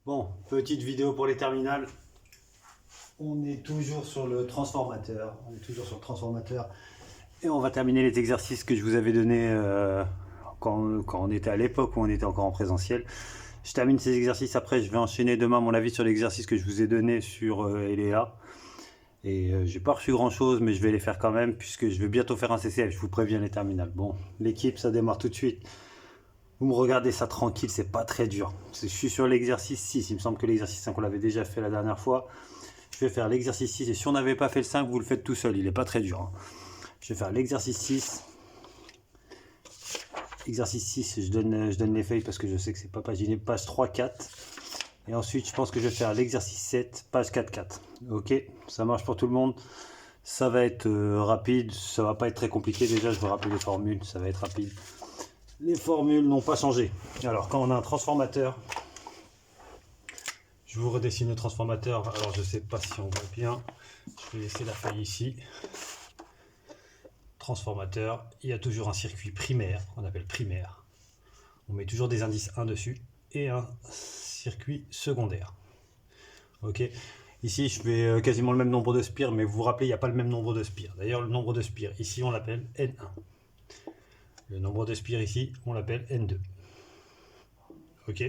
Bon, petite vidéo pour les terminales. On est toujours sur le transformateur. Et on va terminer les exercices que je vous avais donnés quand on était à l'époque où on était encore en présentiel. Je termine ces exercices, après je vais enchaîner demain mon avis sur l'exercice que je vous ai donné sur Eléa. Et j'ai pas reçu grand chose, mais je vais les faire quand même, puisque je vais bientôt faire un CCF, je vous préviens les terminales. Bon, l'équipe ça démarre tout de suite. Vous me regardez ça tranquille, c'est pas très dur. Je suis sur l'exercice 6, il me semble que l'exercice 5 on l'avait déjà fait la dernière fois. Je vais faire l'exercice 6 et si on n'avait pas fait le 5, vous le faites tout seul, il est pas très dur. Je vais faire l'exercice 6. Exercice 6, je donne les feuilles parce que je sais que c'est pas paginé, page 3-4. Et ensuite, je pense que je vais faire l'exercice 7, page 4-4. Ok, ça marche pour tout le monde. Ça va être rapide, ça va pas être très compliqué. Déjà, je vais rappeler les formules, ça va être rapide. Les formules n'ont pas changé. Alors, quand on a un transformateur, je vous redessine le transformateur. Alors, je sais pas si on voit bien. Je vais laisser la feuille ici. Transformateur, il y a toujours un circuit primaire, qu'on appelle primaire. On met toujours des indices 1 dessus et un circuit secondaire. Ok. Ici, je fais quasiment le même nombre de spires, mais vous vous rappelez, il n'y a pas le même nombre de spires. D'ailleurs, le nombre de spires, ici, on l'appelle N1. Le nombre de spires ici, on l'appelle N2. Ok.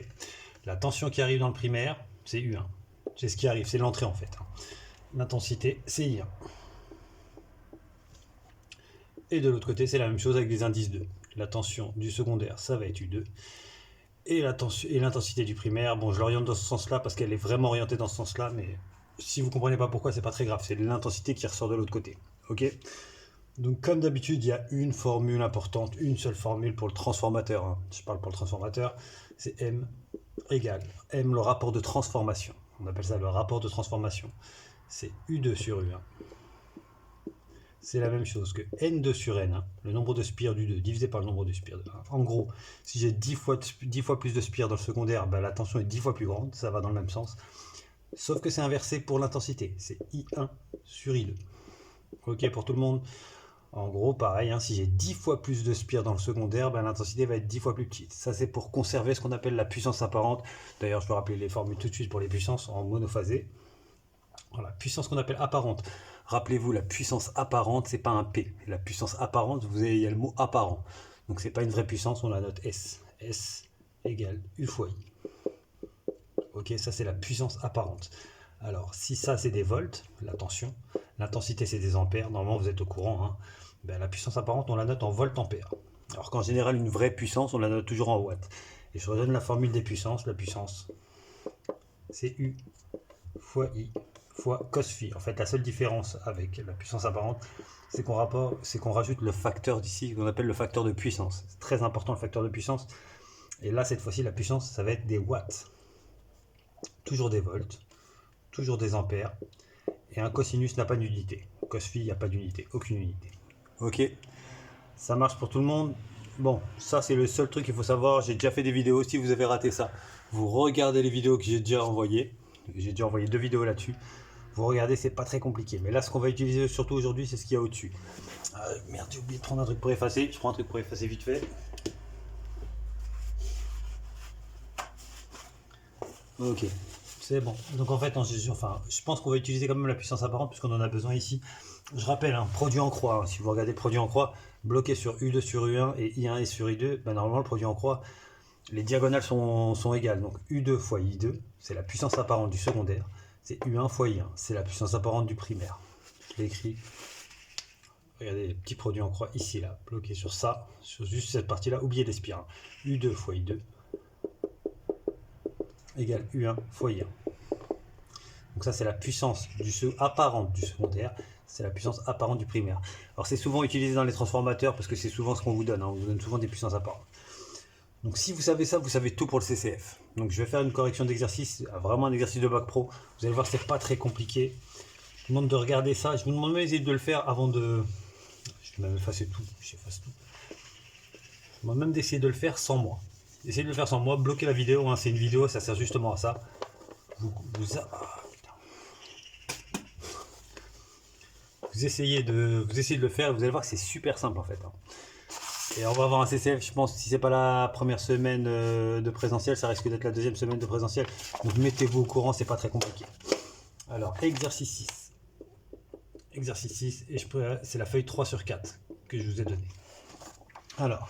La tension qui arrive dans le primaire, c'est U1. C'est ce qui arrive, c'est l'entrée en fait. L'intensité, c'est I1. Et de l'autre côté, c'est la même chose avec des indices 2. La tension du secondaire, ça va être U2. Et l'intensité du primaire, bon, je l'oriente dans ce sens-là parce qu'elle est vraiment orientée dans ce sens-là, mais si vous ne comprenez pas pourquoi, c'est pas très grave. C'est l'intensité qui ressort de l'autre côté. Ok. Donc, comme d'habitude, il y a une formule importante, une seule formule pour le transformateur. Hein. Je parle pour le transformateur, c'est M égale M, le rapport de transformation. On appelle ça le rapport de transformation. C'est U2 sur U1. C'est la même chose que N2 sur N1, le nombre de spires du 2 divisé par le nombre de spires de 1. En gros, si j'ai 10 fois plus de spires dans le secondaire, ben, la tension est 10 fois plus grande, ça va dans le même sens. Sauf que c'est inversé pour l'intensité, c'est I1 sur I2. Ok pour tout le monde. En gros, pareil, hein, si j'ai 10 fois plus de spires dans le secondaire, ben, l'intensité va être 10 fois plus petite. Ça, c'est pour conserver ce qu'on appelle la puissance apparente. D'ailleurs, je peux rappeler les formules tout de suite pour les puissances en monophasé. Voilà, puissance qu'on appelle apparente. Rappelez-vous, la puissance apparente, c'est pas un P. La puissance apparente, il y a le mot apparent. Donc, c'est pas une vraie puissance, on la note S. S égale U fois I. Ok, ça, c'est la puissance apparente. Alors, si ça, c'est des volts, la tension, l'intensité, c'est des ampères, normalement, vous êtes au courant, hein. Ben, la puissance apparente, on la note en volt-ampère. Alors qu'en général, une vraie puissance, on la note toujours en watts. Et je redonne la formule des puissances. La puissance, c'est U fois I fois cos phi. En fait, la seule différence avec la puissance apparente, c'est qu'on rajoute le facteur d'ici, qu'on appelle le facteur de puissance. C'est très important, le facteur de puissance. Et là, cette fois-ci, la puissance, ça va être des watts. Toujours des volts, toujours des ampères. Et un cosinus n'a pas d'unité. Cos phi, il n'y a pas d'unité, aucune unité. Ok, ça marche pour tout le monde. Bon, ça c'est le seul truc qu'il faut savoir. J'ai déjà fait des vidéos. Si vous avez raté ça, vous regardez les vidéos que j'ai déjà envoyées. J'ai déjà envoyé 2 vidéos là-dessus. Vous regardez, c'est pas très compliqué. Mais là, ce qu'on va utiliser surtout aujourd'hui, c'est ce qu'il y a au-dessus. Merde, j'ai oublié de prendre un truc pour effacer. Je prends un truc pour effacer vite fait. Ok, c'est bon. Donc en fait, je pense qu'on va utiliser quand même la puissance apparente puisqu'on en a besoin ici. Je rappelle, hein, produit en croix. Hein, si vous regardez produit en croix, bloqué sur U2 sur U1 et I1 et sur I2, ben, normalement le produit en croix, les diagonales sont égales. Donc U2 fois I2, c'est la puissance apparente du secondaire. C'est U1 fois I1, c'est la puissance apparente du primaire. Je l'ai écrit. Regardez les petits produits en croix ici, là, bloqués sur ça, sur juste cette partie-là. Oubliez les spires. U2 fois I2 égale U1 fois I1. Donc ça, c'est la puissance apparente du secondaire. C'est la puissance apparente du primaire. Alors c'est souvent utilisé dans les transformateurs parce que c'est souvent ce qu'on vous donne. Hein. On vous donne souvent des puissances apparentes. Donc si vous savez ça, vous savez tout pour le CCF. Donc je vais faire une correction d'exercice, vraiment un exercice de bac pro. Vous allez voir, c'est pas très compliqué. Je vous demande de regarder ça. Je vous demande même de le faire avant de... Je vais même effacer tout. J'efface tout. Je vous demande même d'essayer de le faire sans moi. Essayez de le faire sans moi. Bloquez la vidéo. Hein. C'est une vidéo, ça sert justement à ça. Vous essayez de le faire. Vous allez voir que c'est super simple en fait. Hein. Et on va avoir un CCF, je pense, si c'est pas la première semaine de présentiel, ça risque d'être la deuxième semaine de présentiel. Donc mettez-vous au courant, c'est pas très compliqué. Alors, exercice 6. Exercice 6, et c'est la feuille 3 sur 4 que je vous ai donnée. Alors,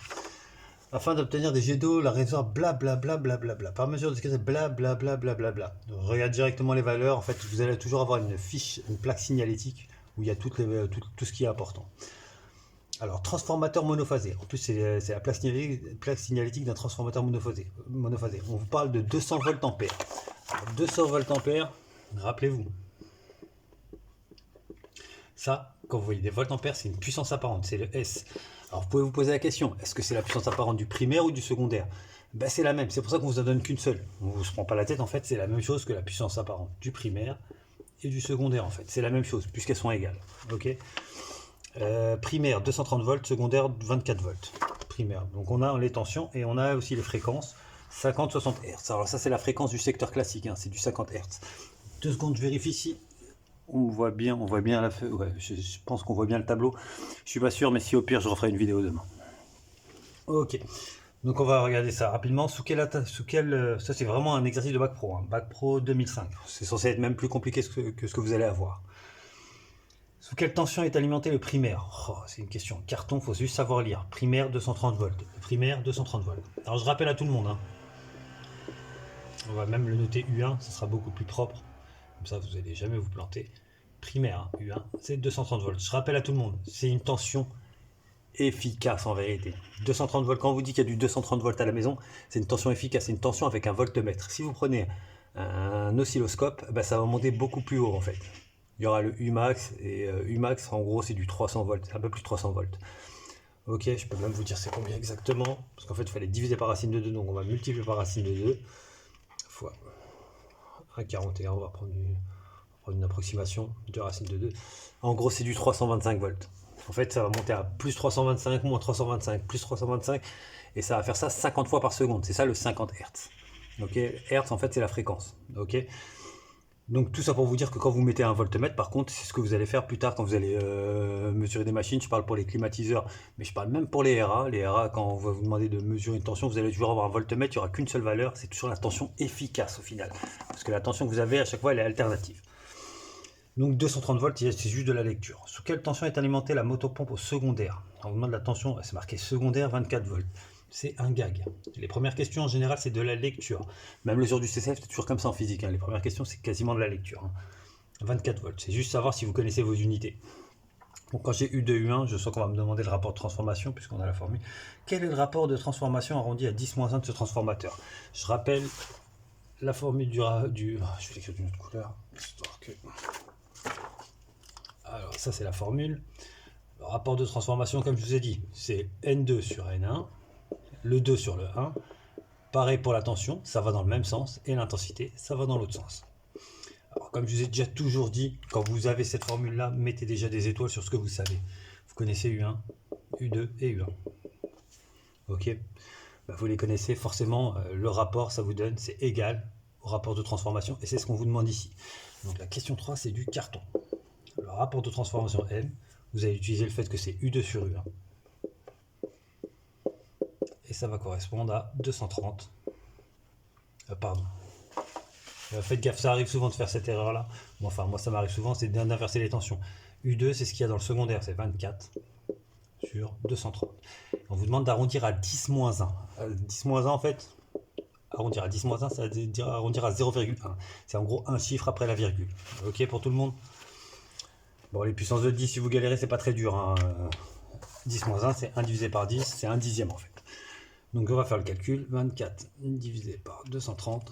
afin d'obtenir des jets d'eau, la réserve blablabla, blablabla. Par mesure de ce que c'est blablabla, blablabla. Regarde directement les valeurs. En fait, vous allez toujours avoir une fiche, une plaque signalétique où il y a tout ce qui est important. Alors, transformateur monophasé. En plus, c'est la plaque signalétique d'un transformateur monophasé. On vous parle de 200 volts ampères. 200 volts ampères, rappelez-vous. Ça, quand vous voyez des volts ampères, c'est une puissance apparente, c'est le S. Alors vous pouvez vous poser la question, est-ce que c'est la puissance apparente du primaire ou du secondaire? Ben, c'est la même, c'est pour ça qu'on vous en donne qu'une seule. On ne se prend pas la tête, en fait, c'est la même chose que la puissance apparente du primaire et du secondaire, en fait. C'est la même chose, puisqu'elles sont égales. Ok. Primaire 230 volts, secondaire 24 volts. Primaire. Donc on a les tensions et on a aussi les fréquences 50-60 Hz. Alors ça c'est la fréquence du secteur classique, hein, c'est du 50 Hz. 2 secondes, je vérifie ici. On voit bien la feuille. Ouais, je pense qu'on voit bien le tableau. Je suis pas sûr, mais si au pire je referai une vidéo demain. Ok. Donc on va regarder ça rapidement. Ça c'est vraiment un exercice de bac pro, hein. Bac pro 2005. C'est censé être même plus compliqué que ce que vous allez avoir. Sous quelle tension est alimenté le primaire? Oh, c'est une question. Carton, faut juste savoir lire. Primaire 230 volts. Primaire 230 volts. Alors je rappelle à tout le monde, hein. On va même le noter U1, ça sera beaucoup plus propre. Comme ça, vous n'allez jamais vous planter. Primaire, hein, U1, c'est 230 volts. Je rappelle à tout le monde, c'est une tension efficace en vérité. 230 volts, quand on vous dit qu'il y a du 230 volts à la maison, c'est une tension efficace, c'est une tension avec un voltmètre. Si vous prenez un oscilloscope, ben, ça va monter beaucoup plus haut en fait. Il y aura le Umax, et Umax en gros c'est du 300 volts, un peu plus de 300 volts. Ok, je peux même vous dire c'est combien exactement, parce qu'en fait il fallait diviser par racine de 2, donc on va multiplier par racine de 2, fois 1,41, on va prendre une approximation de racine de 2. En gros c'est du 325 volts. En fait ça va monter à plus 325, moins 325, plus 325, et ça va faire ça 50 fois par seconde, c'est ça le 50 Hz. Ok, Hertz en fait c'est la fréquence. Ok. Donc tout ça pour vous dire que quand vous mettez un voltmètre, par contre, c'est ce que vous allez faire plus tard quand vous allez mesurer des machines. Je parle pour les climatiseurs, mais je parle même pour les RA. Les RA, quand on va vous demander de mesurer une tension, vous allez toujours avoir un voltmètre, il n'y aura qu'une seule valeur, c'est toujours la tension efficace au final. Parce que la tension que vous avez à chaque fois, elle est alternative. Donc 230 volts, c'est juste de la lecture. Sous quelle tension est alimentée la motopompe au secondaire? On vous demande la tension, c'est marqué secondaire 24 volts. C'est un gag. Les premières questions en général c'est de la lecture. Même le jour du CCF c'est toujours comme ça en physique, hein. Les premières questions c'est quasiment de la lecture, hein. 24 volts, c'est juste savoir si vous connaissez vos unités. Donc quand j'ai U2, U1, je sens qu'on va me demander le rapport de transformation puisqu'on a la formule. Quel est le rapport de transformation arrondi à 10-1 de ce transformateur? Je rappelle la formule je vais l'écrire d'une autre couleur, histoire que... Alors ça c'est la formule. Le rapport de transformation comme je vous ai dit, c'est N2 sur N1. Le 2 sur le 1, pareil pour la tension, ça va dans le même sens, et l'intensité, ça va dans l'autre sens. Alors, comme je vous ai déjà toujours dit, quand vous avez cette formule-là, mettez déjà des étoiles sur ce que vous savez. Vous connaissez U1, U2 et U1. Ok, bah, vous les connaissez forcément, le rapport, ça vous donne, c'est égal au rapport de transformation, et c'est ce qu'on vous demande ici. Donc la question 3, c'est du carton. Le rapport de transformation M, vous allez utiliser le fait que c'est U2 sur U1. Et ça va correspondre à 230. Pardon. Faites gaffe, ça arrive souvent de faire cette erreur-là. Bon, enfin, moi, ça m'arrive souvent, c'est d'inverser les tensions. U2, c'est ce qu'il y a dans le secondaire, c'est 24 sur 230. On vous demande d'arrondir à 10-1. 10-1, en fait, arrondir à 10-1, ça veut dire arrondir à 0,1. C'est en gros un chiffre après la virgule. Ok pour tout le monde? Bon, les puissances de 10, si vous galérez, c'est pas très dur, hein. 10-1, c'est 1 divisé par 10, c'est 1 dixième en fait. Donc on va faire le calcul, 24 divisé par 230,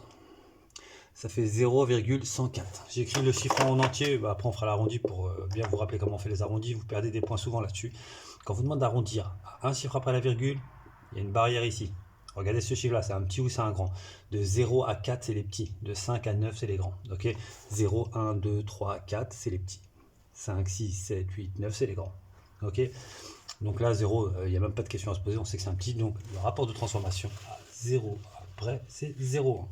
ça fait 0,104. J'ai écrit le chiffre en entier, bah après on fera l'arrondi pour bien vous rappeler comment on fait les arrondis, vous perdez des points souvent là-dessus. Quand on vous demande d'arrondir à un chiffre après la virgule, il y a une barrière ici. Regardez ce chiffre là, c'est un petit ou c'est un grand. De 0 à 4 c'est les petits, de 5 à 9 c'est les grands. Ok, 0, 1, 2, 3, 4 c'est les petits. 5, 6, 7, 8, 9 c'est les grands. Ok. Donc là, 0, il n'y a même pas de question à se poser, on sait que c'est un petit. Donc le rapport de transformation à 0 après, c'est 0,1.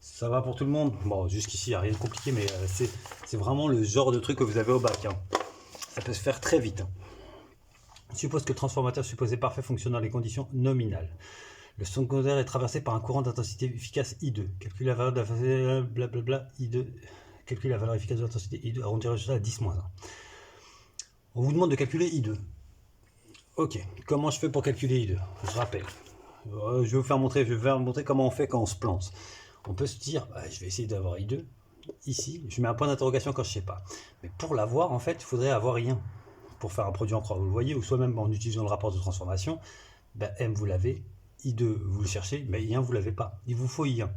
Ça va pour tout le monde? Bon, jusqu'ici, il n'y a rien de compliqué, mais c'est vraiment le genre de truc que vous avez au bac, hein. Ça peut se faire très vite, hein. Suppose que le transformateur supposé parfait fonctionne dans les conditions nominales. Le secondaire est traversé par un courant d'intensité efficace I2. Calcule la valeur de la blablabla I2. Calcule la valeur efficace de l'intensité I2. Arrondir le résultat à 10-1. On vous demande de calculer I2. Ok, comment je fais pour calculer I2? Je rappelle. Je vais vous faire montrer, comment on fait quand on se plante. On peut se dire, je vais essayer d'avoir I2. Ici, je mets un point d'interrogation quand je ne sais pas. Mais pour l'avoir, en fait, il faudrait avoir I1 pour faire un produit en croix. Vous le voyez, ou soit même en utilisant le rapport de transformation, M vous l'avez, I2 vous le cherchez, mais I1 vous l'avez pas. Il vous faut I1.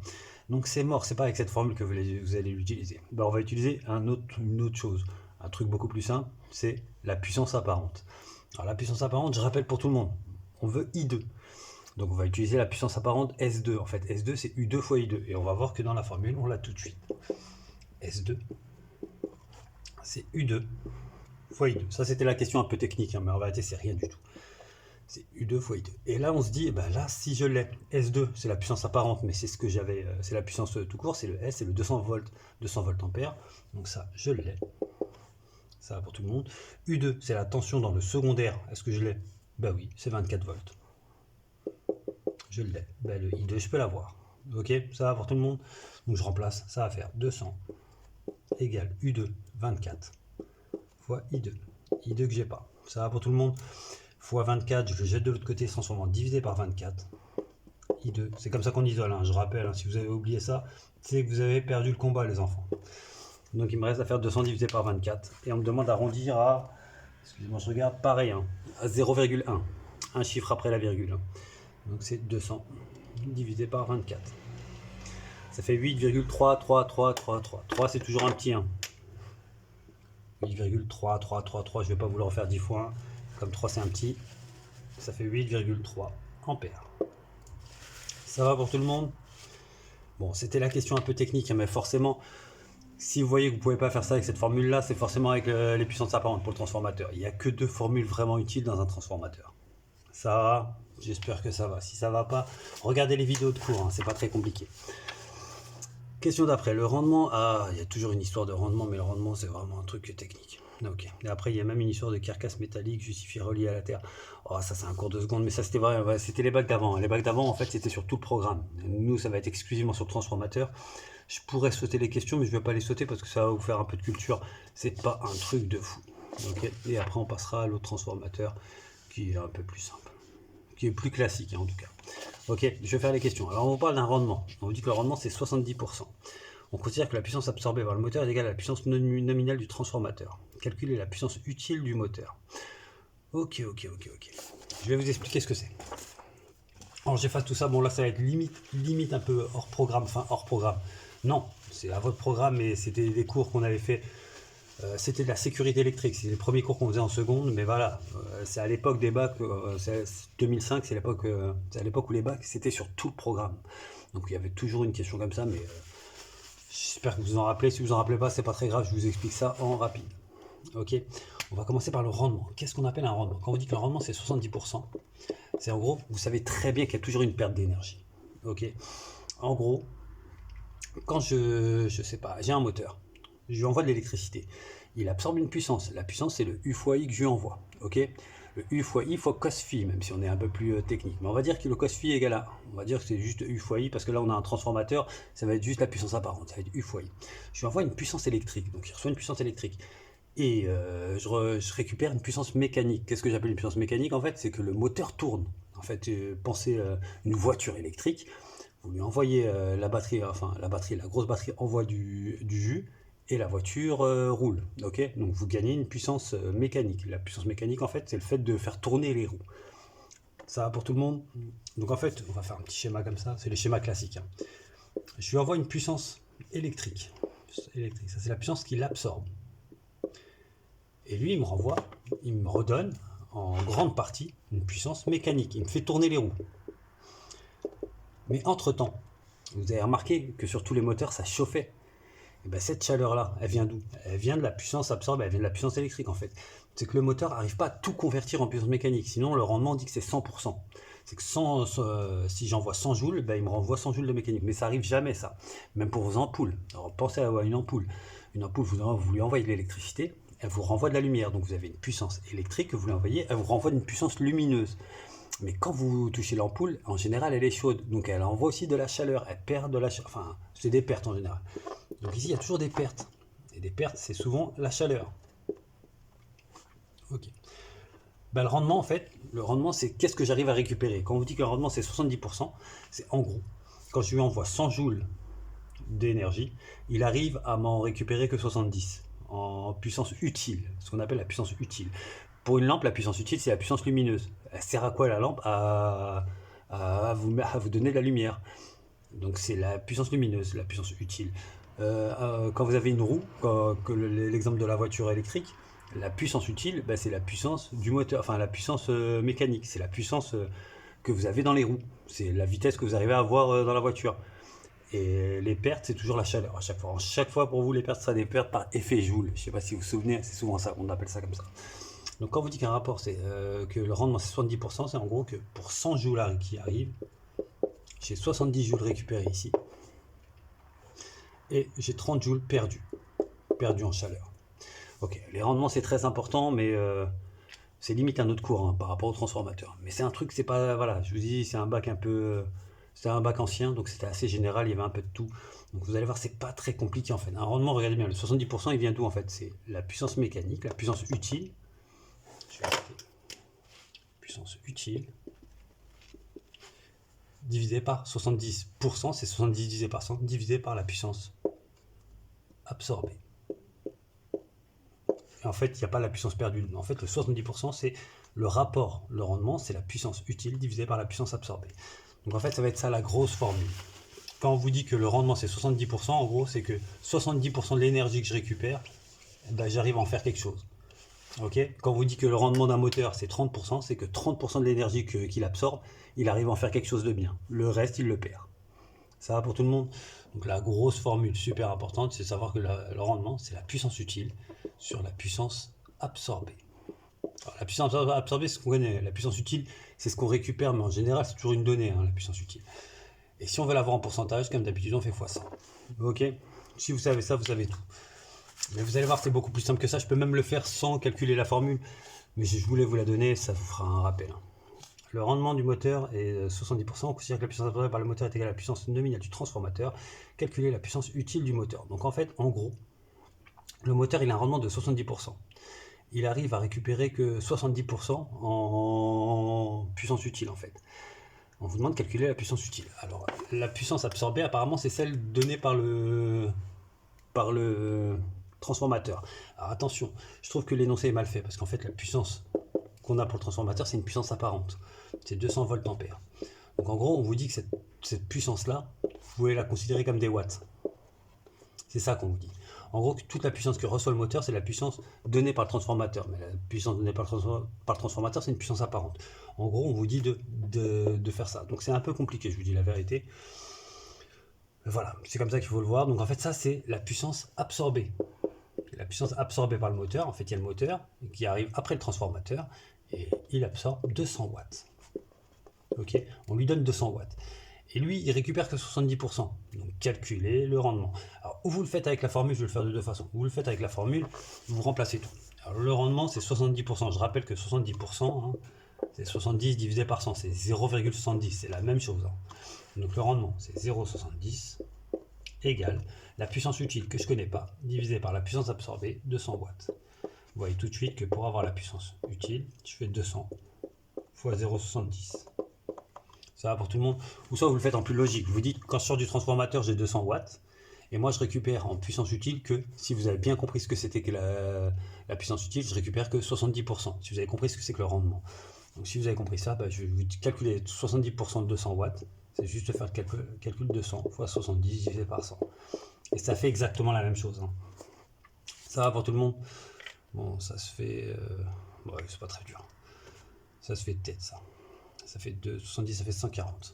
Donc c'est mort, c'est pas avec cette formule que vous allez l'utiliser. On va utiliser une autre chose, un truc beaucoup plus simple, c'est la puissance apparente. Alors la puissance apparente, je rappelle pour tout le monde, on veut I2. Donc on va utiliser la puissance apparente S2. En fait, S2 c'est U2 fois I2. Et on va voir que dans la formule, on l'a tout de suite. S2, c'est U2 fois I2. Ça c'était la question un peu technique, mais en réalité c'est rien du tout. C'est U2 fois I2. Et là on se dit, là si je l'ai, S2 c'est la puissance apparente, mais c'est ce que j'avais, c'est la puissance tout court, c'est le S, c'est le 200 volts ampères. Donc ça, je l'ai. Ça va pour tout le monde. U2 c'est la tension dans le secondaire. Est-ce que je l'ai? Oui, c'est 24 volts. Je l'ai. Le I2 je peux l'avoir. Ok, ça va pour tout le monde. Donc je remplace, ça va faire 200 égale U2 24 fois I2. I2 que j'ai pas. Ça va pour tout le monde. Fois 24, je le jette de l'autre côté, transformant divisé par 24. I2, c'est comme ça qu'on isole, je rappelle, si vous avez oublié ça, c'est que vous avez perdu le combat les enfants. Donc il me reste à faire 200 divisé par 24, et on me demande d'arrondir à, excusez-moi je regarde, pareil, à 0,1, un chiffre après la virgule. Donc c'est 200 divisé par 24. Ça fait 8,33333. 3 c'est toujours un petit 1. 8,3333, je ne vais pas vous le refaire 10 fois 1. Comme 3 c'est un petit, ça fait 8,3 ampères. Ça va pour tout le monde? Bon, c'était la question un peu technique, mais forcément, si vous voyez que vous ne pouvez pas faire ça avec cette formule-là, c'est forcément avec les puissances apparentes pour le transformateur. Il n'y a que 2 formules vraiment utiles dans un transformateur. Ça va? J'espère que ça va. Si ça ne va pas, regardez les vidéos de cours, c'est pas très compliqué. Question d'après, le rendement, il y a toujours une histoire de rendement, mais le rendement c'est vraiment un truc technique. Ok. Et après, il y a même une histoire de carcasse métallique justifiée reliée à la Terre. Oh, ça c'est un cours de seconde, mais ça c'était vrai, c'était les bacs d'avant. Les bacs d'avant, en fait, c'était sur tout le programme. Nous, ça va être exclusivement sur le transformateur. Je pourrais sauter les questions, mais je ne vais pas les sauter parce que ça va vous faire un peu de culture. C'est pas un truc de fou. Okay. Et après, on passera à l'autre transformateur qui est un peu plus simple, qui est plus classique en tout cas. Ok, je vais faire les questions. Alors, on vous parle d'un rendement. On vous dit que le rendement c'est 70%. On considère que la puissance absorbée par le moteur est égale à la puissance nominale du transformateur. Calculer la puissance utile du moteur. Ok. Je vais vous expliquer ce que c'est. Alors j'efface tout ça, bon là ça va être limite un peu hors programme, Non, c'est à votre programme, mais c'était des cours qu'on avait fait. C'était de la sécurité électrique, c'est les premiers cours qu'on faisait en seconde, mais voilà, c'est à l'époque des bacs, 2005, c'est à l'époque où les bacs c'était sur tout le programme. Donc il y avait toujours une question comme ça, mais j'espère que vous vous en rappelez. Si vous en rappelez pas, c'est pas très grave, je vous explique ça en rapide. Ok, on va commencer par le rendement. Qu'est-ce qu'on appelle un rendement? Quand on dit que le rendement c'est 70%, c'est en gros, vous savez très bien qu'il y a toujours une perte d'énergie. Ok, en gros, quand je sais pas, j'ai un moteur, je lui envoie de l'électricité, il absorbe une puissance. La puissance c'est le U fois I que je lui envoie. Ok, le U fois I fois cos phi, même si on est un peu plus technique. Mais on va dire que le cos phi est égal à 1. On va dire que c'est juste U fois I, parce que là on a un transformateur, ça va être juste la puissance apparente, ça va être U fois I. Je lui envoie une puissance électrique, donc il reçoit une puissance électrique. Et je récupère une puissance mécanique. Qu'est-ce que j'appelle une puissance mécanique? En fait, c'est que le moteur tourne. En fait, pensez une voiture électrique, vous lui envoyez la batterie, la grosse batterie envoie du jus, et la voiture roule. Ok, donc vous gagnez une puissance mécanique. La puissance mécanique, en fait, c'est le fait de faire tourner les roues. Ça va pour tout le monde? Donc en fait, on va faire un petit schéma comme ça, c'est les schémas classiques. Je lui envoie une puissance électrique. Ça c'est la puissance qu'il absorbe. Et lui, il me redonne en grande partie une puissance mécanique. Il me fait tourner les roues. Mais entre-temps, vous avez remarqué que sur tous les moteurs, ça chauffait. Et bien cette chaleur-là, elle vient d'où? Elle vient de la puissance absorbée, elle vient de la puissance électrique en fait. C'est que le moteur n'arrive pas à tout convertir en puissance mécanique. Sinon, le rendement dit que c'est 100%. C'est que si j'envoie 100 joules, il me renvoie 100 joules de mécanique. Mais ça n'arrive jamais ça. Même pour vos ampoules. Alors pensez à une ampoule. Une ampoule, vous lui envoyez de l'électricité. elle vous renvoie de la lumière. Donc vous avez une puissance électrique que vous lui envoyez, elle vous renvoie une puissance lumineuse. Mais quand vous touchez l'ampoule, en général, elle est chaude. Donc elle envoie aussi de la chaleur. Elle perd de la chaleur. Enfin, c'est des pertes en général. Donc ici, il y a toujours des pertes. Et des pertes, c'est souvent la chaleur. Ok. Ben, le rendement, en fait, c'est qu'est-ce que j'arrive à récupérer. Quand on vous dit que le rendement, c'est 70%, c'est en gros, quand je lui envoie 100 joules d'énergie, il arrive à m'en récupérer que 70 en puissance utile, ce qu'on appelle la puissance utile. Pour une lampe, la puissance utile, c'est la puissance lumineuse. Elle sert à quoi la lampe? À vous donner de la lumière. Donc c'est la puissance lumineuse, la puissance utile. Quand vous avez une roue, l'exemple de la voiture électrique, la puissance utile, ben, c'est la puissance du moteur, enfin la puissance mécanique, c'est la puissance que vous avez dans les roues, c'est la vitesse que vous arrivez à avoir dans la voiture. Et les pertes, c'est toujours la chaleur à chaque fois. Chaque fois pour vous, les pertes, ça des pertes par effet Joule. Je ne sais pas si vous vous souvenez, c'est souvent ça, on appelle ça comme ça. Donc quand vous dites qu'un rapport, c'est que le rendement c'est 70%, c'est en gros que pour 100 joules qui arrivent, j'ai 70 joules récupérés ici. Et j'ai 30 joules perdus en chaleur. Ok, les rendements c'est très important, mais c'est limite un autre cours par rapport au transformateur. Mais c'est un truc, c'est pas, voilà, je vous dis, c'est un bac un peu, c'était un bac ancien, donc c'était assez général, il y avait un peu de tout. Donc vous allez voir, c'est pas très compliqué en fait. Un rendement, regardez bien, le 70% il vient d'où en fait? C'est la puissance mécanique, la puissance utile. Je vais arrêter. Puissance utile divisé par 70%, c'est 70 divisé par 100, divisé par la puissance absorbée. Et en fait, il n'y a pas la puissance perdue. En fait, le 70%, c'est le rapport, le rendement, c'est la puissance utile divisée par la puissance absorbée. Donc en fait, ça va être ça la grosse formule. Quand on vous dit que le rendement, c'est 70%, en gros, c'est que 70% de l'énergie que je récupère, ben, j'arrive à en faire quelque chose. Okay, quand on vous dit que le rendement d'un moteur, c'est 30%, c'est que 30% de l'énergie qu'il absorbe, il arrive à en faire quelque chose de bien. Le reste, il le perd. Ça va pour tout le monde? Donc la grosse formule super importante, c'est de savoir que le rendement, c'est la puissance utile sur la puissance absorbée. Alors, la puissance absorbée, c'est ce qu'on connaît. La puissance utile, c'est ce qu'on récupère, mais en général, c'est toujours une donnée, la puissance utile. Et si on veut l'avoir en pourcentage, comme d'habitude, on fait x100. Ok? Si vous savez ça, vous savez tout. Mais vous allez voir, c'est beaucoup plus simple que ça. Je peux même le faire sans calculer la formule, mais je voulais vous la donner, ça vous fera un rappel. Le rendement du moteur est 70%. On considère que la puissance absorbée par le moteur est égale à la puissance nominale du transformateur. Calculer la puissance utile du moteur. Donc en fait, en gros, le moteur il a un rendement de 70%. Il arrive à récupérer que 70% en puissance utile en fait. On vous demande de calculer la puissance utile. Alors la puissance absorbée apparemment c'est celle donnée par le transformateur. Alors attention, je trouve que l'énoncé est mal fait parce qu'en fait la puissance qu'on a pour le transformateur c'est une puissance apparente. C'est 200 volts ampères. Donc en gros on vous dit que cette puissance là, vous pouvez la considérer comme des watts. C'est ça qu'on vous dit. En gros, toute la puissance que reçoit le moteur, c'est la puissance donnée par le transformateur. Mais la puissance donnée par le transformateur, c'est une puissance apparente. En gros, on vous dit de faire ça. Donc c'est un peu compliqué, je vous dis la vérité. Voilà, c'est comme ça qu'il faut le voir. Donc en fait, ça, c'est la puissance absorbée. La puissance absorbée par le moteur. En fait, il y a le moteur qui arrive après le transformateur et il absorbe 200 watts. Ok, on lui donne 200 watts. Et lui, il récupère que 70%. Donc, calculez le rendement. Alors, ou vous le faites avec la formule, je vais le faire de deux façons. Ou vous le faites avec la formule, vous remplacez tout. Alors, le rendement, c'est 70%. Je rappelle que 70%, c'est 70 divisé par 100, c'est 0,70. C'est la même chose. Donc, le rendement, c'est 0,70 égale la puissance utile que je ne connais pas, divisé par la puissance absorbée, 200 watts. Vous voyez tout de suite que pour avoir la puissance utile, je fais 200 fois 0,70. Ça va pour tout le monde. Ou soit vous le faites en plus logique. Vous dites, quand je sors du transformateur, j'ai 200 watts. Et moi, je récupère en puissance utile que, si vous avez bien compris ce que c'était que la puissance utile, je récupère que 70%. Si vous avez compris ce que c'est que le rendement. Donc si vous avez compris ça, je vais vous calculer 70% de 200 watts. C'est juste faire le calcul de 200 fois 70 divisé par 100. Et ça fait exactement la même chose. Ça va pour tout le monde? Bon, ça se fait... ouais, c'est pas très dur. Ça se fait de tête, ça. Ça fait 2,70, ça fait 140.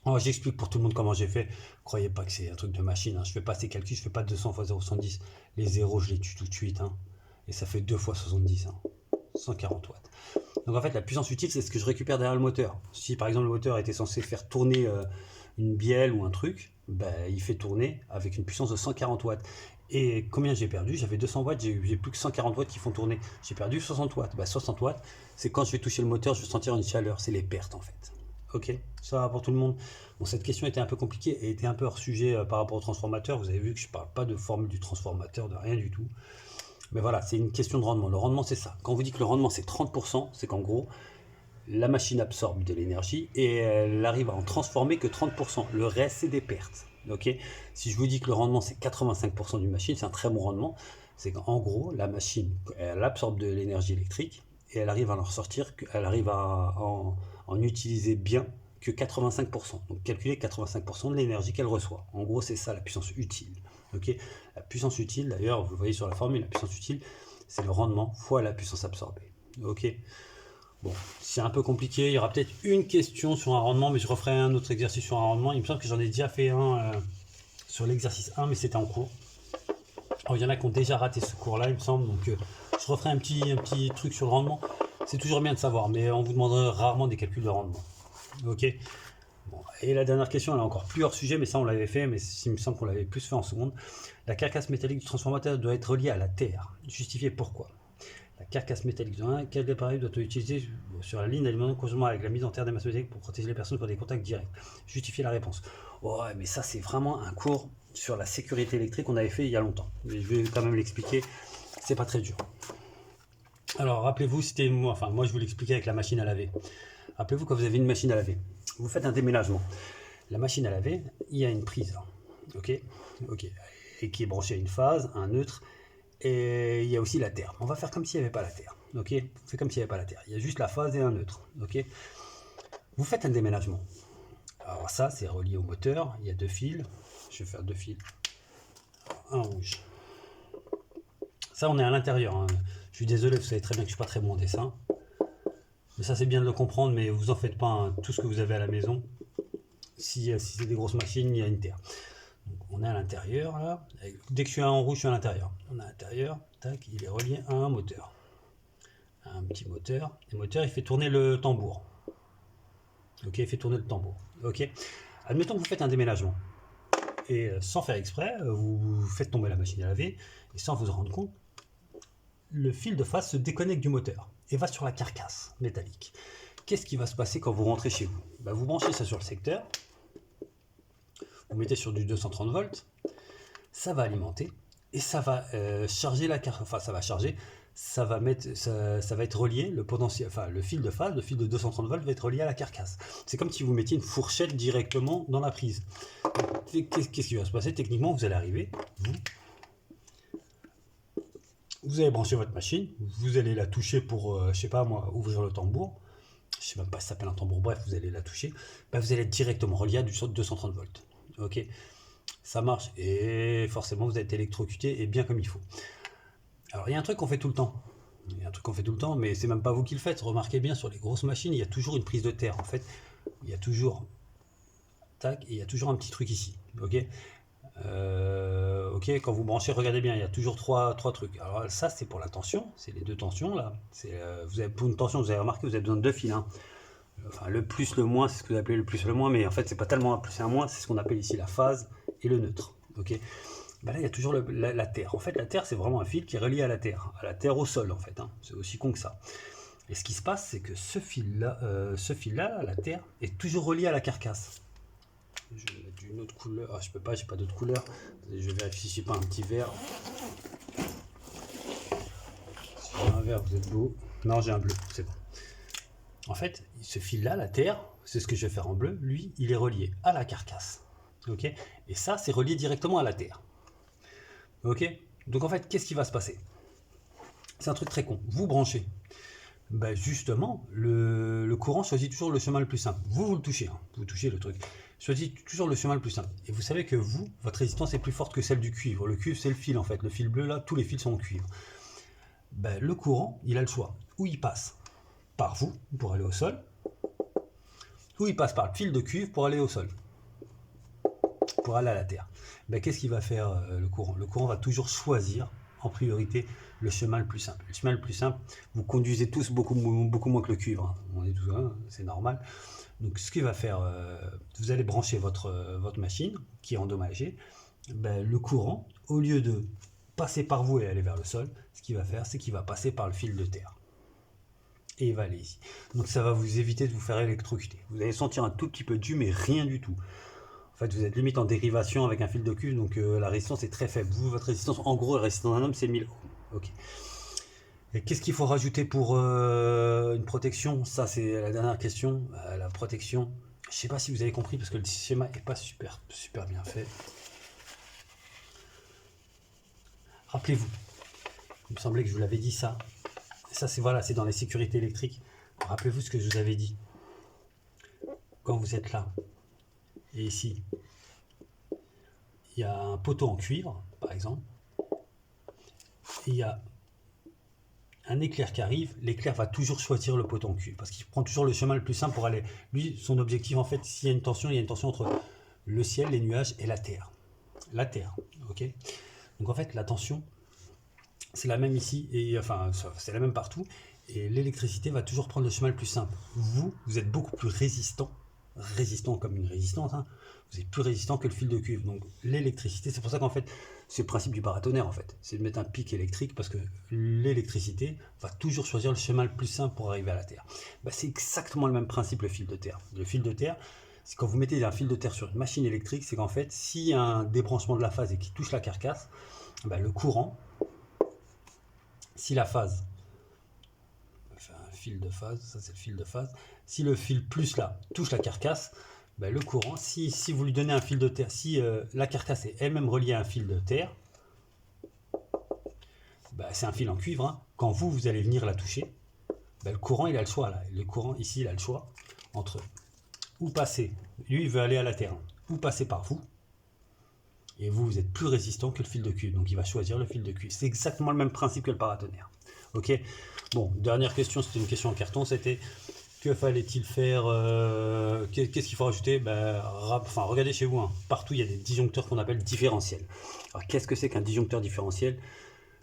Alors, j'explique pour tout le monde comment j'ai fait. Croyez pas que c'est un truc de machine. Je fais pas ces calculs, je fais pas 200 fois 0,70. Les zéros, je les tue tout de suite. Et ça fait 2 fois 70. 140 watts. Donc en fait, la puissance utile, c'est ce que je récupère derrière le moteur. Si par exemple le moteur était censé faire tourner une bielle ou un truc, il fait tourner avec une puissance de 140 watts. Et combien j'ai perdu? J'avais 200 watts, j'ai plus que 140 watts qui font tourner. J'ai perdu 60 watts. 60 watts, c'est quand je vais toucher le moteur, je vais sentir une chaleur. C'est les pertes en fait. Ok, ça va pour tout le monde. Bon, cette question était un peu compliquée et était un peu hors sujet par rapport au transformateur. Vous avez vu que je ne parle pas de formule du transformateur, de rien du tout. Mais voilà, c'est une question de rendement. Le rendement, c'est ça. Quand on vous dit que le rendement, c'est 30%, c'est qu'en gros, la machine absorbe de l'énergie et elle arrive à en transformer que 30%. Le reste, c'est des pertes. Okay, si je vous dis que le rendement, c'est 85% d'une machine, c'est un très bon rendement. C'est qu'en gros, la machine, elle absorbe de l'énergie électrique et elle arrive à en ressortir, elle arrive à en utiliser bien que 85%. Donc calculer 85% de l'énergie qu'elle reçoit. En gros, c'est ça la puissance utile. Okay, la puissance utile, d'ailleurs, vous le voyez sur la formule, la puissance utile, c'est le rendement fois la puissance absorbée. Ok. Bon, c'est un peu compliqué, il y aura peut-être une question sur un rendement, mais je referai un autre exercice sur un rendement. Il me semble que j'en ai déjà fait un sur l'exercice 1, mais c'était en cours. Alors, il y en a qui ont déjà raté ce cours-là, il me semble, donc je referai un petit truc sur le rendement. C'est toujours bien de savoir, mais on vous demandera rarement des calculs de rendement. Ok. Bon, et la dernière question, elle est encore plus hors sujet, mais ça on l'avait fait, mais il me semble qu'on l'avait plus fait en seconde. La carcasse métallique du transformateur doit être reliée à la terre. Justifiez pourquoi. La carcasse métallique de 1, quel appareil doit-on utiliser sur la ligne d'alimentation conjointement avec la mise en terre des masses métalliques pour protéger les personnes contre des contacts directs? Justifiez la réponse. Ouais, mais ça c'est vraiment un cours sur la sécurité électrique qu'on avait fait il y a longtemps. Mais je vais quand même l'expliquer, c'est pas très dur. Alors rappelez-vous, c'était moi je vous l'expliquais avec la machine à laver. Rappelez-vous quand vous avez une machine à laver, vous faites un déménagement. La machine à laver, il y a une prise, ok, et qui est branchée à une phase, un neutre, et il y a aussi la terre. On va faire comme s'il n'y avait pas la terre, ok. On fait comme s'il n'y avait pas la terre. Il y a juste la phase et un neutre, ok. Vous faites un déménagement. Alors ça, c'est relié au moteur. Il y a deux fils. Je vais faire deux fils. Un rouge. Ça, on est à l'intérieur. Hein. Je suis désolé, vous savez très bien que je ne suis pas très bon en dessin. Mais ça, c'est bien de le comprendre, mais vous en faites pas. Hein. Tout ce que vous avez à la maison, si c'est des grosses machines, il y a une terre. Donc, on est à l'intérieur, là. Dès que je suis en rouge, je suis à l'intérieur. On est à l'intérieur, tac, il est relié à un moteur. Un petit moteur. Le moteur, il fait tourner le tambour. Ok, il fait tourner le tambour. Ok. Admettons que vous faites un déménagement. Et sans faire exprès, vous faites tomber la machine à laver. Et sans vous en rendre compte, le fil de phase se déconnecte du moteur et va sur la carcasse métallique. Qu'est-ce qui va se passer quand vous rentrez chez vous? Vous branchez ça sur le secteur. Vous mettez sur du 230 volts. Ça va alimenter. Et ça va charger la carcasse. Enfin, ça va charger. Ça va être relié, le potentiel, le fil de phase, le fil de 230 volts va être relié à la carcasse. C'est comme si vous mettiez une fourchette directement dans la prise. Qu'est-ce qui va se passer? Techniquement, vous allez arriver, vous allez brancher votre machine, vous allez la toucher pour, je sais pas moi, ouvrir le tambour. Je sais même pas si ça s'appelle un tambour, bref, vous allez la toucher. Vous allez être directement relié à du 230 volts. Ok, ça marche et forcément vous êtes électrocuté et bien comme il faut. Alors il y a un truc qu'on fait tout le temps. Mais c'est même pas vous qui le faites. Remarquez bien sur les grosses machines, il y a toujours une prise de terre. En fait, il y a toujours, tac, et il y a toujours un petit truc ici. Ok. Ok. Quand vous branchez, regardez bien, il y a toujours trois trucs. Alors ça, c'est pour la tension. C'est les deux tensions là. Vous avez pour une tension, vous avez remarqué, vous avez besoin de deux fils. Hein. Enfin, le plus, le moins, c'est ce que vous appelez le plus, le moins. Mais en fait, c'est pas tellement un plus et un moins. C'est ce qu'on appelle ici la phase et le neutre. Ok. Là, il y a toujours la terre. En fait, la terre, c'est vraiment un fil qui est relié à la terre au sol, en fait. Hein. C'est aussi con que ça. Et ce qui se passe, c'est que ce fil-là, la terre, est toujours relié à la carcasse. Je vais mettre une autre couleur. Ah, je peux pas, j'ai pas d'autre couleur. Je vérifie si j'ai pas un petit vert. Si j'ai un vert, vous êtes beau. Non, j'ai un bleu, c'est bon. En fait, ce fil-là, la terre, c'est ce que je vais faire en bleu. Lui, il est relié à la carcasse. Ok. Et ça, c'est relié directement à la terre. Ok, donc en fait, qu'est-ce qui va se passer? C'est un truc très con. Vous branchez. Justement, le courant choisit toujours le chemin le plus simple. Vous le touchez, hein. Vous touchez le truc. Choisit toujours le chemin le plus simple. Et vous savez que votre résistance est plus forte que celle du cuivre. Le cuivre, c'est le fil en fait. Le fil bleu, là, tous les fils sont en cuivre. Le courant, il a le choix. Ou il passe par vous pour aller au sol, ou il passe par le fil de cuivre pour aller au sol, pour aller à la terre. Qu'est-ce qu'il va faire le courant? Le courant va toujours choisir en priorité le chemin le plus simple. Le chemin le plus simple, vous conduisez tous beaucoup moins que le cuivre. Hein. On est tous, hein, c'est normal. Donc ce qu'il va faire, vous allez brancher votre machine qui est endommagée ben, le courant, au lieu de passer par vous et aller vers le sol, ce qu'il va faire, c'est qu'il va passer par le fil de terre. Et il va aller ici. Donc ça va vous éviter de vous faire électrocuter. Vous allez sentir un tout petit peu de jus, mais rien du tout. En fait, vous êtes limite en dérivation avec un fil de cuivre, donc la résistance est très faible. Vous, votre résistance, en gros, la résistance d'un homme, c'est 1000 ohms. Ok. Et qu'est-ce qu'il faut rajouter pour une protection? Ça, c'est la dernière question. La protection, je ne sais pas si vous avez compris, parce que le schéma n'est pas super bien fait. Rappelez-vous, il me semblait que je vous l'avais dit ça. Ça, c'est voilà, c'est dans les sécurités électriques. Rappelez-vous ce que je vous avais dit. Quand vous êtes là, et ici, il y a un poteau en cuivre, par exemple, et il y a un éclair qui arrive, l'éclair va toujours choisir le poteau en cuivre, parce qu'il prend toujours le chemin le plus simple pour aller. Lui, son objectif, en fait, s'il y a une tension, il y a une tension entre le ciel, les nuages et la Terre. La Terre, ok. Donc en fait, la tension, c'est la même ici, et enfin, c'est la même partout, et l'électricité va toujours prendre le chemin le plus simple. Vous êtes beaucoup plus résistant comme une résistance, hein. Vous êtes plus résistant que le fil de cuivre. Donc l'électricité, c'est pour ça qu'en fait, c'est le principe du paratonnerre en fait, c'est de mettre un pic électrique parce que l'électricité va toujours choisir le chemin le plus simple pour arriver à la Terre. Bah, c'est exactement le même principe le fil de terre. Le fil de terre, c'est quand vous mettez un fil de terre sur une machine électrique, c'est qu'en fait, s'il y a un débranchement de la phase et qui touche la carcasse, bah, le courant, si la phase, enfin un fil de phase, ça c'est le fil de phase, si le fil plus là touche la carcasse, ben, le courant, si vous lui donnez un fil de terre, si la carcasse est elle-même reliée à un fil de terre, ben, c'est un fil en cuivre, hein. Quand vous allez venir la toucher, ben, le courant il a le choix là. Le courant ici il a le choix entre ou passer, lui il veut aller à la terre, ou passer par vous, et vous êtes plus résistant que le fil de cuivre, donc il va choisir le fil de cuivre. C'est exactement le même principe que le paratonnerre. Ok. Bon, dernière question, c'était une question en carton, c'était que fallait-il faire, qu'est-ce qu'il faut rajouter? Ben, enfin, regardez chez vous, hein. Partout il y a des disjoncteurs qu'on appelle différentiels. Alors qu'est-ce que c'est qu'un disjoncteur différentiel?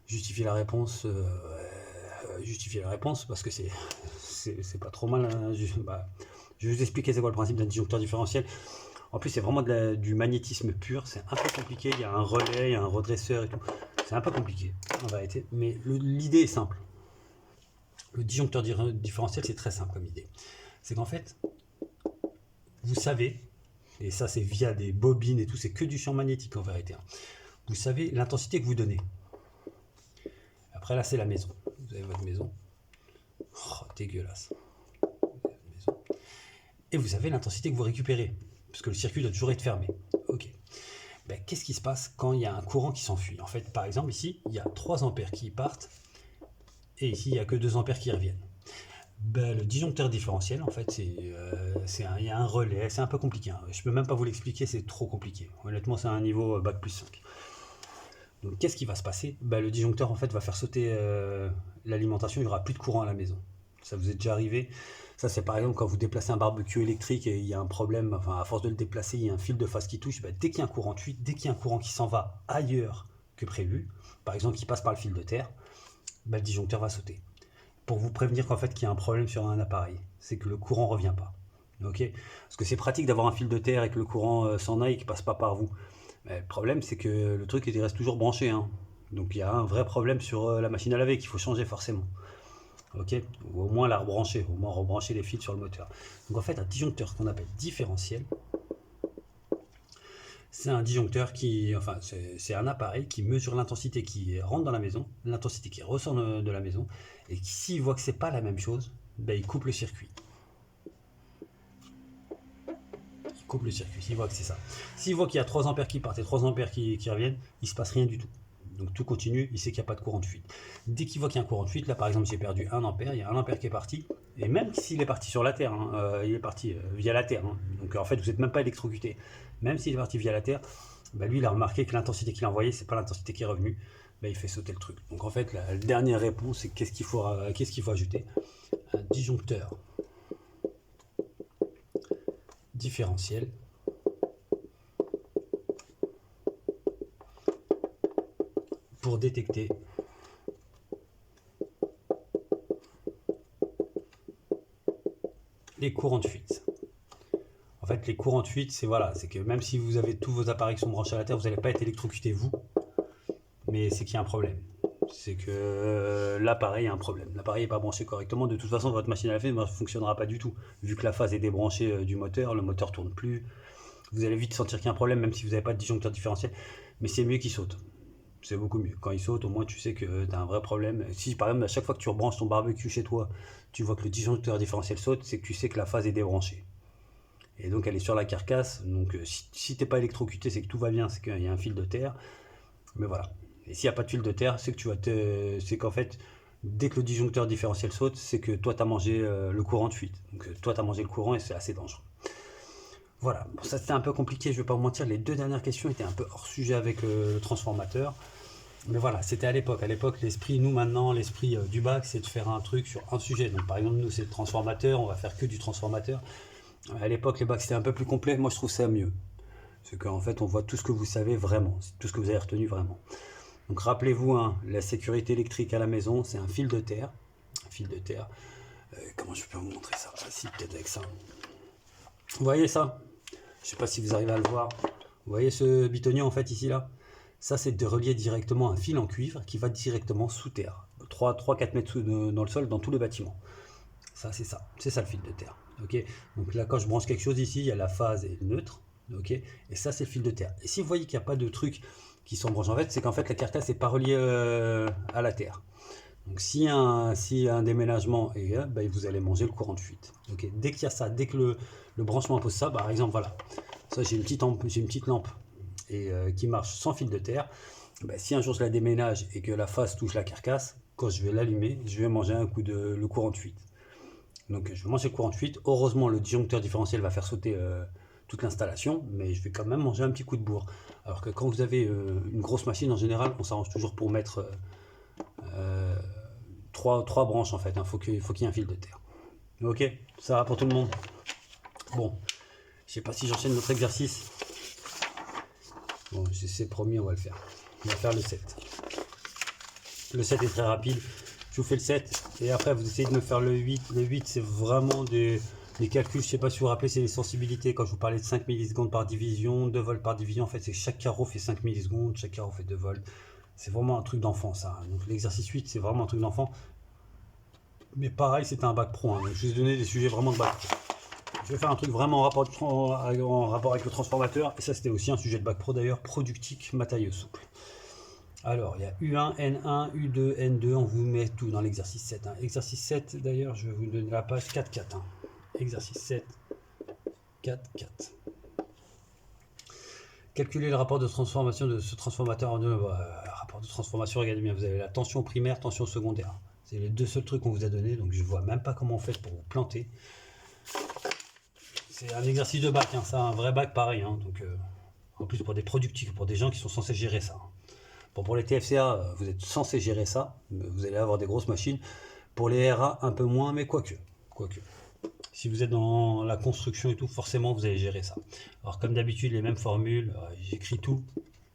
Justifier la réponse, parce que c'est pas trop mal, hein. Je vais vous expliquer c'est quoi le principe d'un disjoncteur différentiel. En plus c'est vraiment du magnétisme pur, c'est un peu compliqué, il y a un relais, il y a un redresseur et tout. C'est un peu compliqué en vérité, mais l'idée est simple. Le disjoncteur différentiel, c'est très simple comme idée. C'est qu'en fait, vous savez, et ça c'est via des bobines et tout, c'est que du champ magnétique en vérité, hein. Vous savez l'intensité que vous donnez. Après là c'est la maison. Vous avez votre maison. Oh, dégueulasse. Et vous avez l'intensité que vous récupérez, parce que le circuit doit toujours être fermé. Ok. Ben, qu'est-ce qui se passe quand il y a un courant qui s'enfuit? En fait, par exemple, ici, il y a 3 ampères qui partent, et ici, il n'y a que 2 ampères qui reviennent. Ben, le disjoncteur différentiel, en fait, il y a un relais, c'est un peu compliqué, hein. Je ne peux même pas vous l'expliquer, c'est trop compliqué. Honnêtement, c'est un niveau bac plus 5. Donc, qu'est-ce qui va se passer? Ben, le disjoncteur, en fait, va faire sauter l'alimentation, il n'y aura plus de courant à la maison. Ça vous est déjà arrivé? Ça, c'est par exemple quand vous déplacez un barbecue électrique et il y a un problème, enfin, à force de le déplacer, il y a un fil de phase qui touche. Ben, dès qu'il y a un courant de fuite, dès qu'il y a un courant qui s'en va ailleurs que prévu, par exemple qui passe par le fil de terre, ben, le disjoncteur va sauter. Pour vous prévenir qu'en fait qu'il y a un problème sur un appareil, c'est que le courant ne revient pas. Ok. Parce que c'est pratique d'avoir un fil de terre et que le courant s'en aille et qu'il ne passe pas par vous. Mais le problème, c'est que le truc il reste toujours branché, hein. Donc il y a un vrai problème sur la machine à laver qu'il faut changer forcément. Ok. Ou au moins la rebrancher, au moins rebrancher les fils sur le moteur. Donc en fait, un disjoncteur qu'on appelle différentiel, c'est un disjoncteur qui, enfin, c'est un appareil qui mesure l'intensité qui rentre dans la maison, l'intensité qui ressort de la maison, et qui, s'il voit que c'est pas la même chose, ben, il coupe le circuit. Il coupe le circuit, s'il voit que c'est ça. S'il voit qu'il y a 3 ampères qui partent et 3 ampères qui reviennent, il se passe rien du tout. Donc tout continue, il sait qu'il n'y a pas de courant de fuite. Dès qu'il voit qu'il y a un courant de fuite, là par exemple j'ai perdu 1 ampère, il y a 1 ampère qui est parti, et même s'il est parti sur la Terre, hein, il est parti via la Terre, hein. Donc en fait vous n'êtes même pas électrocuté. Même s'il est parti via la Terre, bah, lui il a remarqué que l'intensité qu'il a envoyée, c'est pas l'intensité qui est revenue, bah, il fait sauter le truc. Donc en fait la dernière réponse c'est qu'est-ce qu'il faut ajouter? Un disjoncteur différentiel pour détecter les courants de fuite. En fait, les courants de fuite, c'est voilà, c'est que même si vous avez tous vos appareils qui sont branchés à la Terre, vous n'allez pas être électrocuté vous, mais c'est qu'il y a un problème. C'est que l'appareil a un problème. L'appareil n'est pas branché correctement. De toute façon, votre machine à laver ne fonctionnera pas du tout. Vu que la phase est débranchée du moteur, le moteur tourne plus. Vous allez vite sentir qu'il y a un problème, même si vous n'avez pas de disjoncteur différentiel. Mais c'est mieux qu'il saute. C'est beaucoup mieux. Quand il saute, au moins tu sais que tu as un vrai problème. Si par exemple, à chaque fois que tu rebranches ton barbecue chez toi, tu vois que le disjoncteur différentiel saute, c'est que tu sais que la phase est débranchée. Et donc elle est sur la carcasse. Donc si tu n'es pas électrocuté, c'est que tout va bien, c'est qu'il y a un fil de terre. Mais voilà. Et s'il n'y a pas de fil de terre, c'est que c'est qu'en fait, dès que le disjoncteur différentiel saute, c'est que toi tu as mangé le courant de fuite. Donc toi tu as mangé le courant et c'est assez dangereux. Voilà, bon, ça c'était un peu compliqué, je vais pas vous mentir, les deux dernières questions étaient un peu hors sujet avec le transformateur. Mais voilà, c'était à l'époque. À l'époque, l'esprit, nous maintenant, l'esprit du bac, c'est de faire un truc sur un sujet. Donc par exemple, nous c'est le transformateur, on va faire que du transformateur. À l'époque, les bacs c'était un peu plus complet, moi je trouve ça mieux. C'est qu'en fait, on voit tout ce que vous savez vraiment, tout ce que vous avez retenu vraiment. Donc rappelez-vous, hein, la sécurité électrique à la maison, c'est un fil de terre. Un fil de terre. Comment je peux vous montrer ça? Si, peut-être avec ça. Vous voyez ça? Je sais pas si vous arrivez à le voir. Vous voyez ce bitonnier en fait ici là? Ça c'est de relier directement un fil en cuivre qui va directement sous terre. 3-4 mètres dans le sol dans tous les bâtiments. Ça c'est ça. C'est ça le fil de terre. Ok. Donc là quand je branche quelque chose ici, il y a la phase et le neutre. Ok. Et ça c'est le fil de terre. Et si vous voyez qu'il n'y a pas de truc qui sont branchés en fait, c'est qu'en fait la carcasse n'est pas reliée à la terre. Donc s'il y a un déménagement, vous allez manger le courant de fuite. Okay. Dès qu'il y a ça, dès que le branchement pose ça, par exemple voilà, ça j'ai une petite lampe et, qui marche sans fil de terre. Si un jour je la déménage et que la face touche la carcasse, quand je vais l'allumer, je vais manger un coup de le courant de fuite. Donc je vais manger le courant de fuite. Heureusement le disjoncteur différentiel va faire sauter toute l'installation, mais je vais quand même manger un petit coup de bourre. Alors que quand vous avez une grosse machine, en général, on s'arrange toujours pour mettre trois branches en fait, hein. Faut qu'il y ait un fil de terre. Ok, ça va pour tout le monde. Bon, je sais pas si j'enchaîne notre exercice. Bon, c'est promis, on va le faire. On va faire le 7. Le 7 est très rapide. Je vous fais le 7 et après vous essayez de me faire le 8. Le 8 c'est vraiment des calculs, je sais pas si vous vous rappelez, c'est les sensibilités. Quand je vous parlais de 5 millisecondes par division, 2 volts par division, en fait c'est chaque carreau fait 5 millisecondes, chaque carreau fait 2 volts. C'est vraiment un truc d'enfant ça. Donc l'exercice 8 c'est vraiment un truc d'enfant. Mais pareil, c'était un bac pro. Hein. Donc, je vais vous donner des sujets vraiment de bac. Je vais faire un truc vraiment en rapport avec le transformateur. Et ça, c'était aussi un sujet de bac pro d'ailleurs. Productique, matériaux souples. Alors, il y a U1, N1, U2, N2. On vous met tout dans l'exercice 7. Hein. Exercice 7, d'ailleurs, je vais vous donner la page 4.4. Hein. Exercice 7, 4.4. Calculer le rapport de transformation de ce transformateur en deux. Rapport de transformation, regardez bien, vous avez la tension primaire, tension secondaire. C'est les deux seuls trucs qu'on vous a donné, donc je vois même pas comment on fait pour vous planter. C'est un exercice de bac, hein, ça, un vrai bac pareil. Hein, donc, en plus pour des productifs, pour des gens qui sont censés gérer ça. Bon, pour les TFCA, vous êtes censés gérer ça, vous allez avoir des grosses machines. Pour les RA, un peu moins, mais quoique. Si vous êtes dans la construction et tout, forcément vous allez gérer ça. Alors comme d'habitude, les mêmes formules, j'écris tout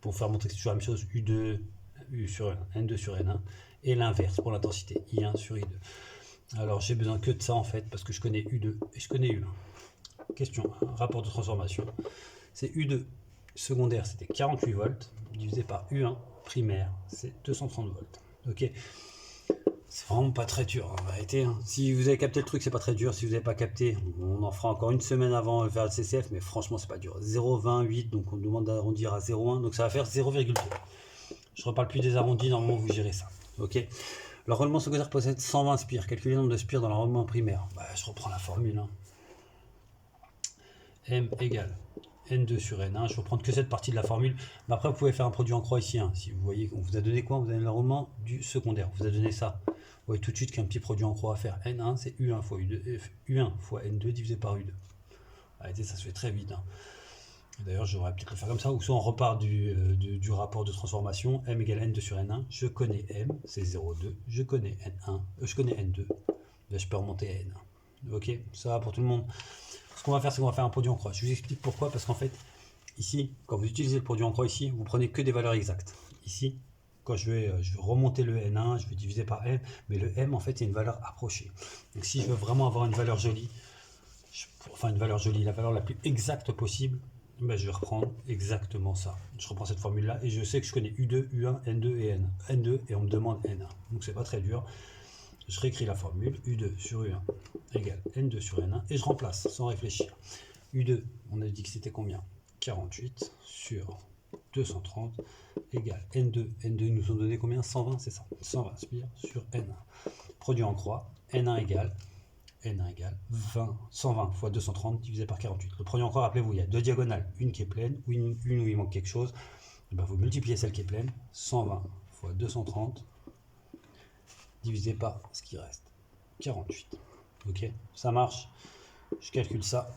pour faire montrer que c'est toujours la même chose, U2, U sur N2 sur N1, et l'inverse pour l'intensité, I1 sur I2. Alors j'ai besoin que de ça en fait, parce que je connais U2 et je connais U1. Question 1, rapport de transformation, c'est U2 secondaire, c'était 48 volts, divisé par U1 primaire, c'est 230 volts. Ok. C'est vraiment pas très dur en vérité. Hein. Si vous avez capté le truc, c'est pas très dur. Si vous n'avez pas capté, on en fera encore une semaine avant vers le CCF, mais franchement, c'est pas dur. 0,28, donc on demande d'arrondir à 0,1, donc ça va faire 0,2. Je reparle plus des arrondis, normalement vous gérez ça. Ok. Le roulement secondaire possède 120 spires. Calculez le nombre de spires dans le roulement primaire. Je reprends la formule. Hein. M égale N2 sur N1. Je vais prendre que cette partie de la formule. Mais après, vous pouvez faire un produit en croix ici. Hein. Si vous voyez qu'on vous a donné quoi? On vous a donné le roulement du secondaire. On vous a donné ça. Vous voyez tout de suite qu'il y a un petit produit en croix à faire. N1, c'est U1 fois U2, U1 fois N2 divisé par U2. Arrêtez, ça se fait très vite. Hein. D'ailleurs, j'aurais peut-être le faire comme ça. Ou soit on repart du rapport de transformation. M égale N2 sur N1. Je connais M, c'est 0,2. Je connais N1. Je connais N2. Là, je peux remonter à N1. Ok, ça va pour tout le monde. Ce qu'on va faire, c'est qu'on va faire un produit en croix. Je vous explique pourquoi. Parce qu'en fait, ici, quand vous utilisez le produit en croix ici, vous prenez que des valeurs exactes. Ici, quand je vais remonter le N1, je vais diviser par M, mais le M en fait c'est une valeur approchée. Donc si je veux vraiment avoir une valeur jolie, Enfin une valeur jolie, la valeur la plus exacte possible, ben, je vais reprendre exactement ça. Je reprends cette formule-là et je sais que je connais U2, U1, N2 et N. N2 et on me demande N1. Donc c'est pas très dur. Je réécris la formule, U2 sur U1 égale N2 sur N1 et je remplace sans réfléchir. U2, on a dit que c'était combien? 48 sur 230 égale N2. N2, ils nous ont donné combien? 120, c'est ça? 120 spire sur N1. Produit en croix, N1 égale 20, 120 fois 230 divisé par 48. Le produit en croix, rappelez-vous, il y a deux diagonales, une qui est pleine, une où il manque quelque chose. Et ben, vous multipliez celle qui est pleine, 120 fois 230 divisé par ce qui reste, 48. Ok, ça marche. Je calcule ça.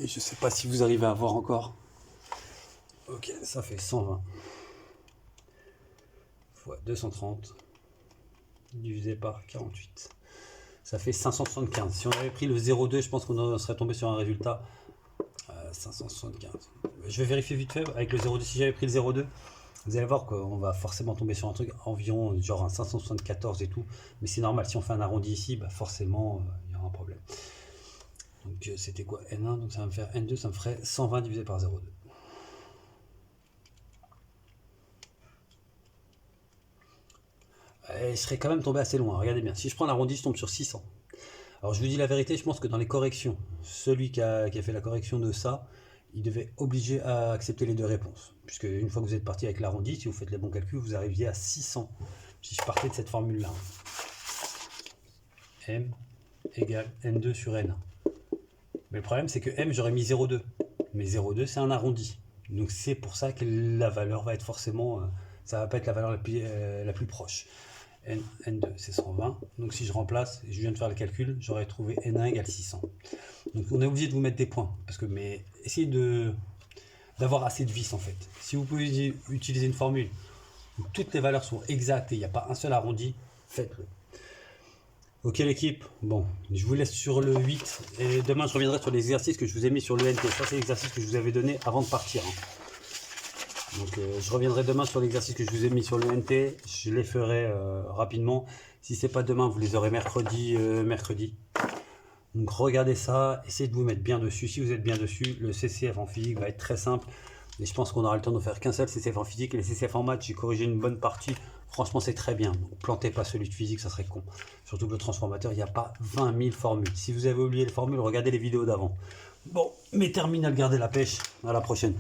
Et je ne sais pas si vous arrivez à voir encore. Ok, ça fait 120 fois 230 divisé par 48. Ça fait 575. Si on avait pris le 0,2, je pense qu'on serait tombé sur un résultat 575. Je vais vérifier vite fait avec le 0,2. Si j'avais pris le 0,2, vous allez voir qu'on va forcément tomber sur un truc environ genre un 574 et tout. Mais c'est normal, si on fait un arrondi ici, bah forcément il y aura un problème. Donc c'était quoi? N1, donc ça va me faire N2, ça me ferait 120 divisé par 0,2. Et je serais quand même tombé assez loin. Regardez bien, si je prends l'arrondi, je tombe sur 600. Alors je vous dis la vérité, je pense que dans les corrections, celui qui a fait la correction de ça, il devait obliger à accepter les deux réponses. Puisque une fois que vous êtes parti avec l'arrondi, si vous faites les bons calculs, vous arriviez à 600. Si je partais de cette formule-là. M égale N2 sur N1. Mais le problème, c'est que M, j'aurais mis 0,2. Mais 0,2, c'est un arrondi. Donc c'est pour ça que la valeur va être forcément... ça va pas être la valeur la plus proche. N2, c'est 120. Donc si je remplace, je viens de faire le calcul, j'aurais trouvé N1 égale 600. Donc on est obligé de vous mettre des points. Parce que, mais essayez d'avoir assez de vis en fait. Si vous pouvez utiliser une formule où toutes les valeurs sont exactes et il n'y a pas un seul arrondi, faites-le. Ok l'équipe, bon, je vous laisse sur le 8 et demain je reviendrai sur les exercices que je vous ai mis sur le NT. Ça c'est l'exercice que je vous avais donné avant de partir. Donc je reviendrai demain sur l'exercice que je vous ai mis sur le NT. Je les ferai rapidement. Si c'est pas demain, vous les aurez mercredi. Donc regardez ça, essayez de vous mettre bien dessus. Si vous êtes bien dessus, le CCF en physique va être très simple. Et je pense qu'on aura le temps de faire qu'un seul CCF en physique. Et les CCF en maths, j'ai corrigé une bonne partie. Franchement, c'est très bien. Donc, plantez pas celui de physique, ça serait con. Surtout que le transformateur, il n'y a pas 20 000 formules. Si vous avez oublié les formules, regardez les vidéos d'avant. Bon, mes terminales, gardez la pêche. À la prochaine.